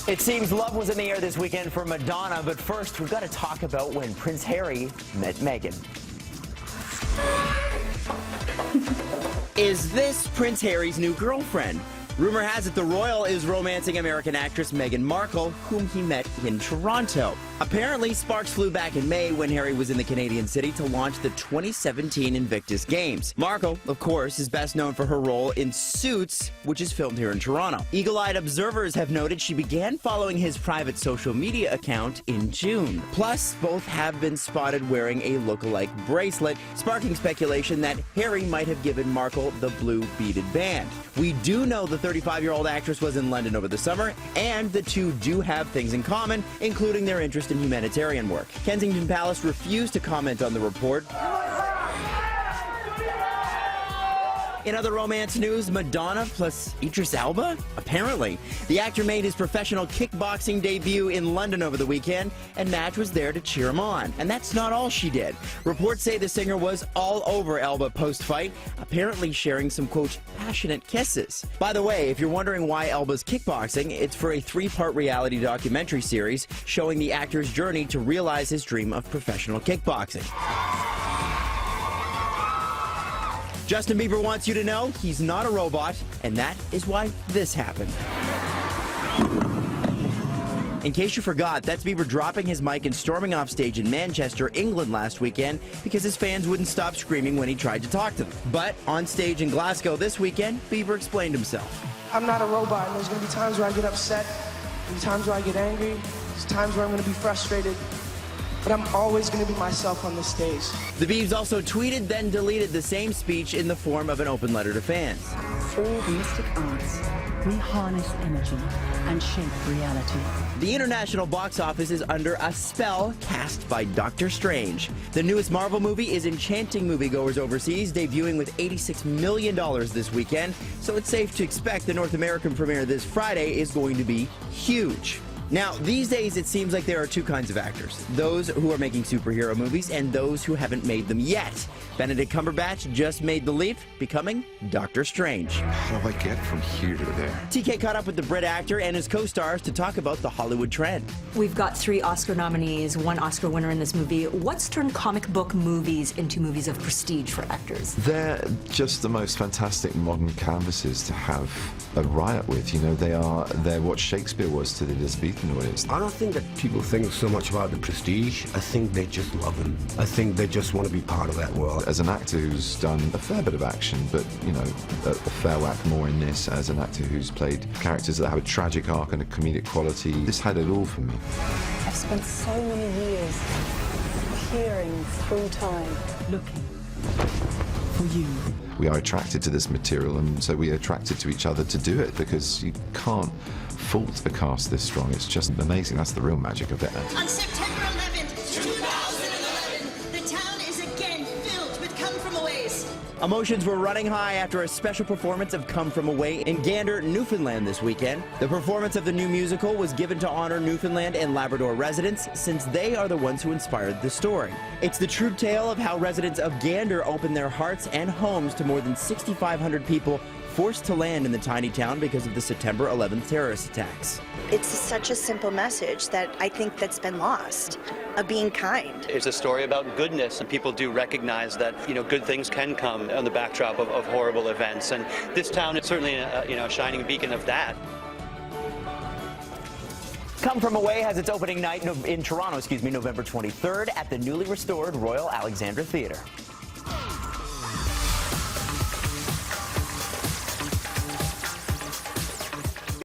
It seems love was in the air this weekend for Madonna, but first we've got to talk about when Prince Harry met Meghan. Is this Prince Harry's new girlfriend? Rumor has it the royal is romancing American actress Meghan Markle, whom he met in Toronto. Apparently, sparks flew back in May when Harry was in the Canadian city to launch the 2017 Invictus Games. Markle, of course, is best known for her role in Suits, which is filmed here in Toronto. Eagle-eyed observers have noted she began following his private social media account in June. Plus, both have been spotted wearing a look-alike bracelet, sparking speculation that Harry might have given Markle the blue beaded band. We do know the 35-year-old actress was in London over the summer, and the two do have things in common, including their interest in humanitarian work. Kensington Palace refused to comment on the report. In other romance news, Madonna plus Idris Elba? Apparently. The actor made his professional kickboxing debut in London over the weekend, and Madge was there to cheer him on. And that's not all she did. Reports say the singer was all over Elba post-fight, apparently sharing some, quote, passionate kisses. By the way, if you're wondering why Elba's kickboxing, it's for a 3-part reality documentary series showing the actor's journey to realize his dream of professional kickboxing. Justin Bieber wants you to know he's not a robot, and that is why this happened. In case you forgot, that's Bieber dropping his mic and storming off stage in Manchester, England last weekend because his fans wouldn't stop screaming when he tried to talk to them. But on stage in Glasgow this weekend, Bieber explained himself. I'm not a robot, and there's going to be times where I get upset, and times where I get angry, there's times where I'm going to be frustrated. But I'm always going to be myself on the stage. The Biebs also tweeted, then deleted the same speech in the form of an open letter to fans. Through mystic arts, we harness energy and shape reality. The international box office is under a spell cast by Doctor Strange. The newest Marvel movie is enchanting moviegoers overseas, debuting with $86 million this weekend, so it's safe to expect the North American premiere this Friday is going to be huge. Now, these days, it seems like there are two kinds of actors. Those who are making superhero movies and those who haven't made them yet. Benedict Cumberbatch just made the leap, becoming Doctor Strange. How do I get from here to there? TK caught up with the Brit actor and his co-stars to talk about the Hollywood trend. We've got 3 Oscar nominees, 1 Oscar winner in this movie. What's turned comic book movies into movies of prestige for actors? They're just the most fantastic modern canvases to have a riot with. You know, they're what Shakespeare was to the Elizabethan audience. I don't think that people think so much about the prestige. I think they just love him. I think they just want to be part of that world. As an actor who's done a fair bit of action, but, you know, a fair whack more in this, as an actor who's played characters that have a tragic arc and a comedic quality, this had it all for me. I've spent so many years peering through time, looking for you. We are attracted to this material, and so we are attracted to each other to do it, because you can't fault a cast this strong. It's just amazing. That's the real magic of it. On September 11th, 2011, the town is again filled with come-from-aways. Emotions were running high after a special performance of Come From Away in Gander, Newfoundland this weekend. The performance of the new musical was given to honor Newfoundland and Labrador residents, since they are the ones who inspired the story. It's the true tale of how residents of Gander opened their hearts and homes to more than 6,500 people forced to land in the tiny town because of the September 11th terrorist attacks. It's such a simple message that I think that's been lost, of being kind. It's a story about goodness, and people do recognize that, you know, good things can come on the backdrop of horrible events, and this town is certainly a shining beacon of that. Come From Away has its opening night in Toronto, November 23rd at the newly restored Royal Alexandra Theatre.